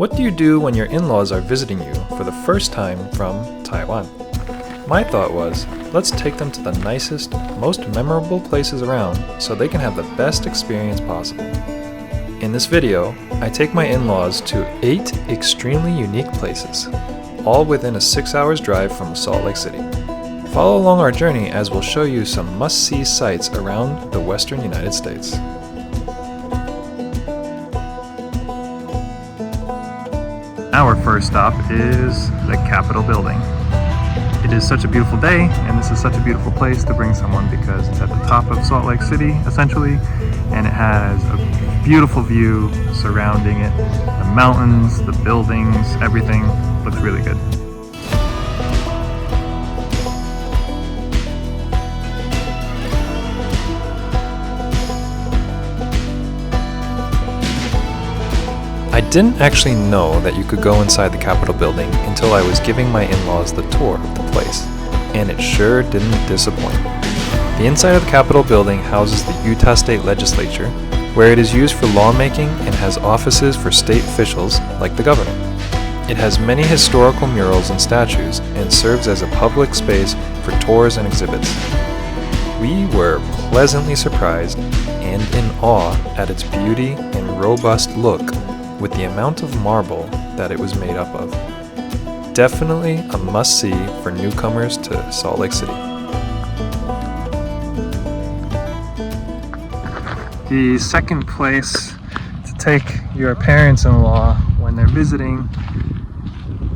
What do you do when your in-laws are visiting you for the first time from Taiwan? My thought was, let's take them to the nicest, most memorable places around so they can have the best experience possible. In this video, I take my in-laws to 8 extremely unique places, all within a 6-hour drive from Salt Lake City. Follow along our journey as we'll show you some must-see sights around the western United States. Our first stop is the Capitol building. It is such a beautiful day, and this is such a beautiful place to bring someone because it's at the top of Salt Lake City, essentially, and it has a beautiful view surrounding it. The mountains, the buildings, everything looks really good. I didn't actually know that you could go inside the Capitol building until I was giving my in-laws the tour of the place, and it sure didn't disappoint. The inside of the Capitol building houses the Utah State Legislature, where it is used for lawmaking and has offices for state officials like the governor. It has many historical murals and statues and serves as a public space for tours and exhibits. We were pleasantly surprised and in awe at its beauty and robust look, with the amount of marble that it was made up of. Definitely a must-see for newcomers to Salt Lake City. The second place to take your parents-in-law when they're visiting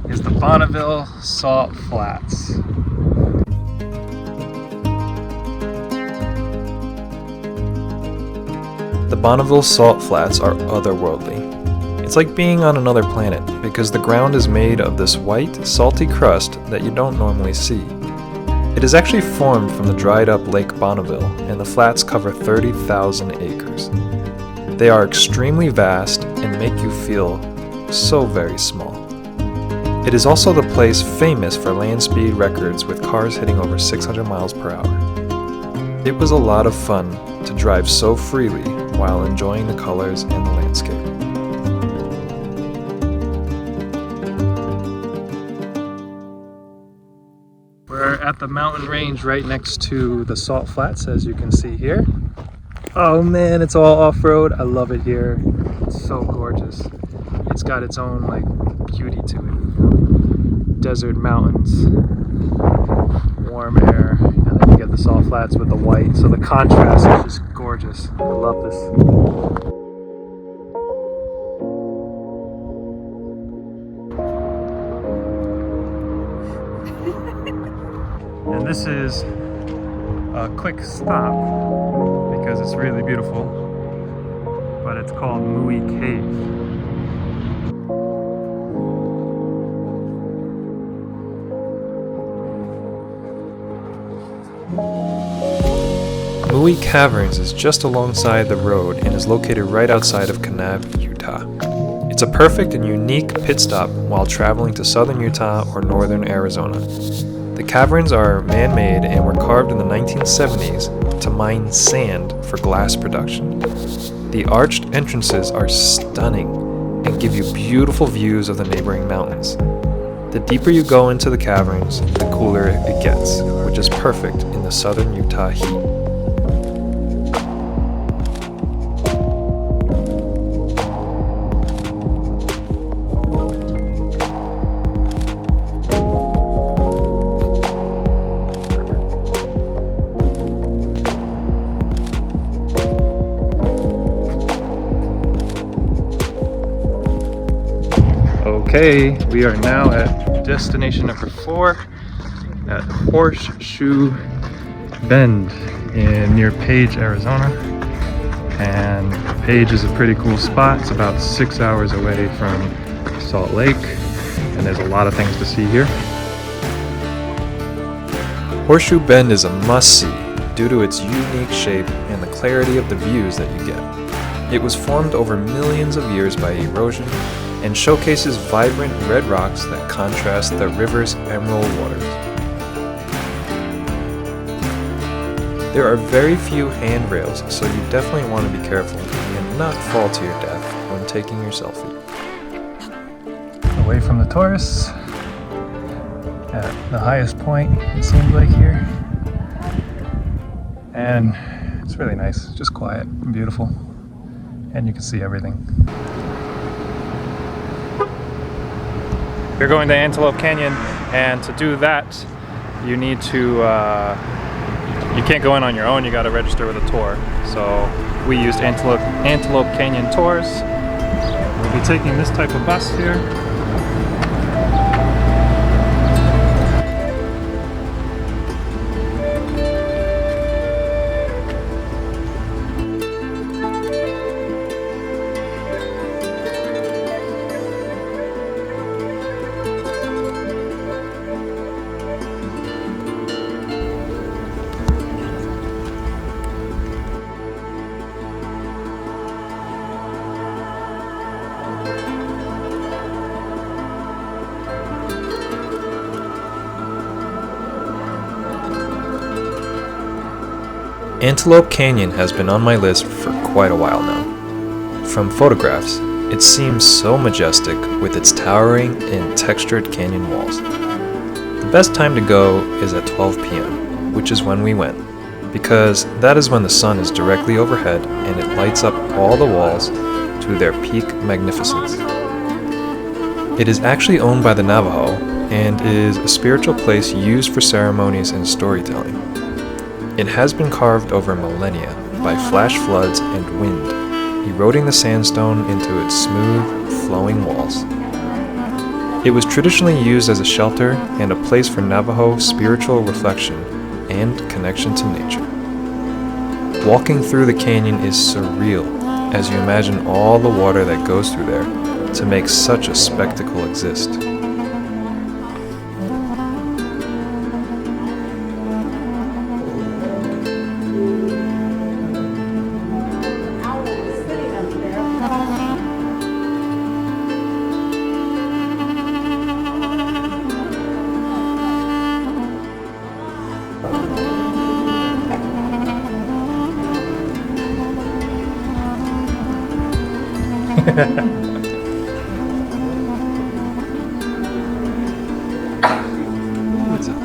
is the Bonneville Salt Flats. The Bonneville Salt Flats are otherworldly. It's like being on another planet because the ground is made of this white, salty crust that you don't normally see. It is actually formed from the dried up Lake Bonneville, and the flats cover 30,000 acres. They are extremely vast and make you feel so very small. It is also the place famous for land speed records with cars hitting over 600 miles per hour. It was a lot of fun to drive so freely while enjoying the colors and the landscape. We're at the mountain range right next to the Salt Flats, as you can see here. Oh man, it's all off-road. I love it here. It's so gorgeous. It's got its own beauty to it. Desert mountains, warm air, and then you get the Salt Flats with the white. So the contrast is just gorgeous. I love this. And this is a quick stop because it's really beautiful, but it's called Mui Cave. Mui Caverns is just alongside the road and is located right outside of Kanab, Utah. It's a perfect and unique pit stop while traveling to southern Utah or northern Arizona. The caverns are man-made and were carved in the 1970s to mine sand for glass production. The arched entrances are stunning and give you beautiful views of the neighboring mountains. The deeper you go into the caverns, the cooler it gets, which is perfect in the southern Utah heat. Okay, we are now at destination number 4 at Horseshoe Bend near Page, Arizona. And Page is a pretty cool spot. It's about 6 hours away from Salt Lake, and there's a lot of things to see here. Horseshoe Bend is a must-see due to its unique shape and the clarity of the views that you get. It was formed over millions of years by erosion and showcases vibrant red rocks that contrast the river's emerald waters. There are very few handrails, so you definitely want to be careful and not fall to your death when taking your selfie. away from the tourists at the highest point, it seems like here. And it's really nice, just quiet and beautiful, and you can see everything. You're going to Antelope Canyon, and to do that you need to you can't go in on your own, you got to register with a tour. So we used Antelope Canyon Tours. We'll be taking this type of bus here. Antelope Canyon has been on my list for quite a while now. From photographs, it seems so majestic with its towering and textured canyon walls. The best time to go is at 12 p.m., which is when we went, because that is when the sun is directly overhead and it lights up all the walls to their peak magnificence. It is actually owned by the Navajo and is a spiritual place used for ceremonies and storytelling. It has been carved over millennia by flash floods and wind, eroding the sandstone into its smooth, flowing walls. It was traditionally used as a shelter and a place for Navajo spiritual reflection and connection to nature. Walking through the canyon is surreal as you imagine all the water that goes through there to make such a spectacle exist. What's up?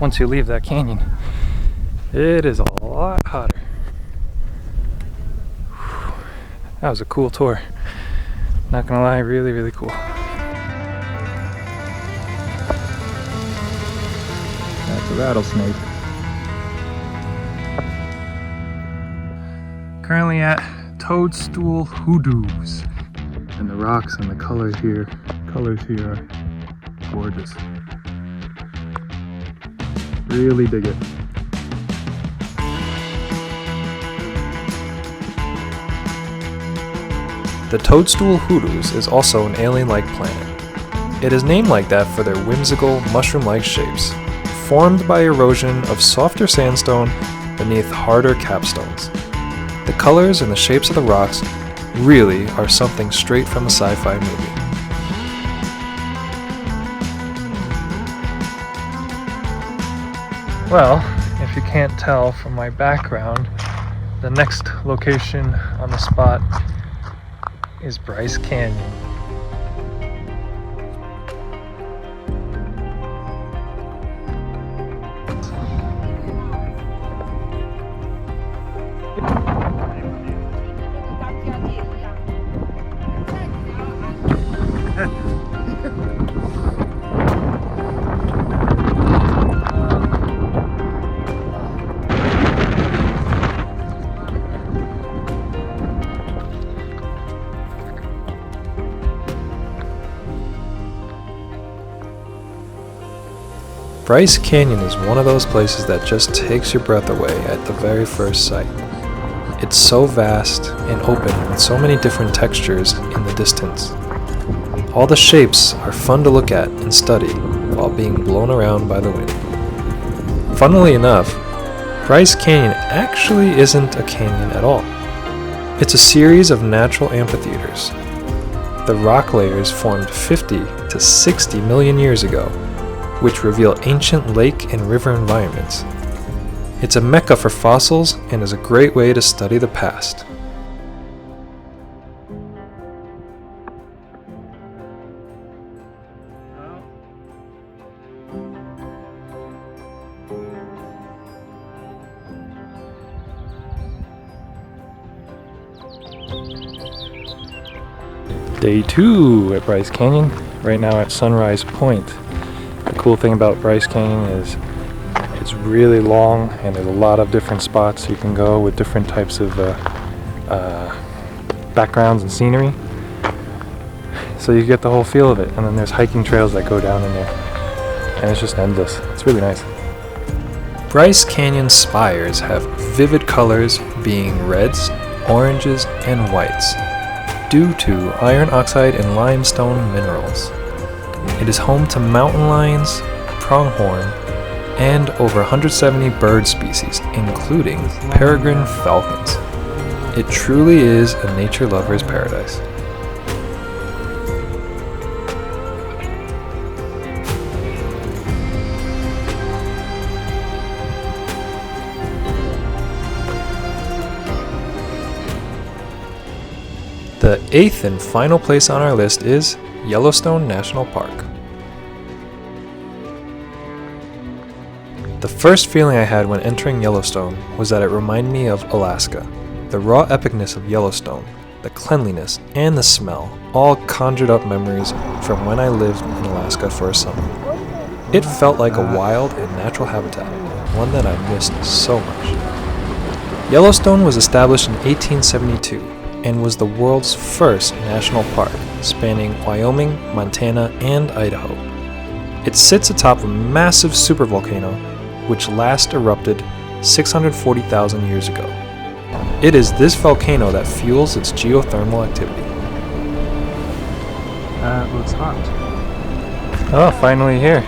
Once you leave that canyon, it is a lot hotter. That was a cool tour. Not gonna lie, really, really cool. That's a rattlesnake. Currently at Toadstool Hoodoos. And the rocks and the colors here are gorgeous. Really dig it. The Toadstool Hoodoos is also an alien-like planet. It is named like that for their whimsical, mushroom-like shapes, formed by erosion of softer sandstone beneath harder capstones. The colors and the shapes of the rocks really are something straight from a sci-fi movie. Well, if you can't tell from my background, the next location on the spot is Bryce Canyon. Bryce Canyon is one of those places that just takes your breath away at the very first sight. It's so vast and open with so many different textures in the distance. All the shapes are fun to look at and study while being blown around by the wind. Funnily enough, Bryce Canyon actually isn't a canyon at all. It's a series of natural amphitheaters. The rock layers formed 50 to 60 million years ago, which reveal ancient lake and river environments. It's a mecca for fossils and is a great way to study the past. Day 2 at Bryce Canyon, right now at Sunrise Point. The cool thing about Bryce Canyon is it's really long and there's a lot of different spots you can go with different types of backgrounds and scenery. So you get the whole feel of it, and then there's hiking trails that go down in there, and it's just endless. It's really nice. Bryce Canyon spires have vivid colors, being reds, oranges, and whites, due to iron oxide and limestone minerals. It is home to mountain lions, pronghorn, and over 170 bird species, including peregrine falcons. It truly is a nature lover's paradise. The 8th and final place on our list is Yellowstone National Park. The first feeling I had when entering Yellowstone was that it reminded me of Alaska. The raw epicness of Yellowstone, the cleanliness, and the smell all conjured up memories from when I lived in Alaska for a summer. It felt like a wild and natural habitat, one that I missed so much. Yellowstone was established in 1872 and was the world's first national park, spanning Wyoming, Montana, and Idaho. It sits atop a massive supervolcano which last erupted 640,000 years ago. It is this volcano that fuels its geothermal activity. That looks hot. Oh, finally here.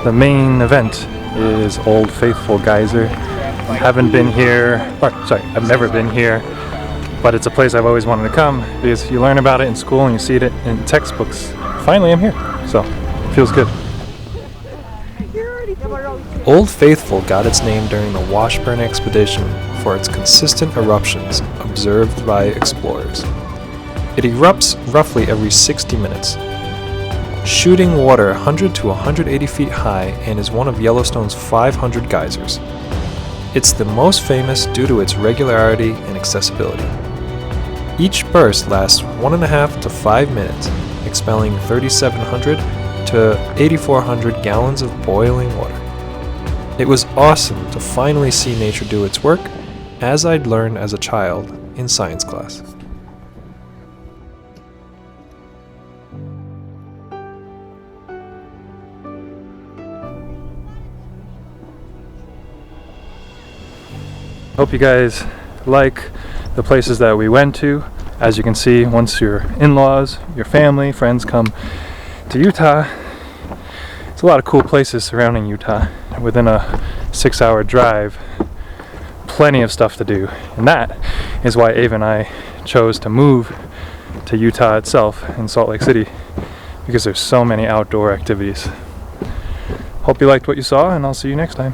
The main event is Old Faithful Geyser. Haven't been here, I've never been here, but it's a place I've always wanted to come because you learn about it in school and you see it in textbooks. Finally, I'm here, so it feels good. Old Faithful got its name during the Washburn expedition for its consistent eruptions observed by explorers. It erupts roughly every 60 minutes, shooting water 100 to 180 feet high, and is one of Yellowstone's 500 geysers. It's the most famous due to its regularity and accessibility. Each burst lasts 1.5 to 5 minutes, expelling 3,700 to 8,400 gallons of boiling water. It was awesome to finally see nature do its work, as I'd learned as a child in science class. Hope you guys like the places that we went to. As you can see, once your in-laws, your family, friends come to Utah, it's a lot of cool places surrounding Utah. Within a 6-hour drive, plenty of stuff to do. And that is why Ava and I chose to move to Utah itself in Salt Lake City, because there's so many outdoor activities. Hope you liked what you saw, and I'll see you next time.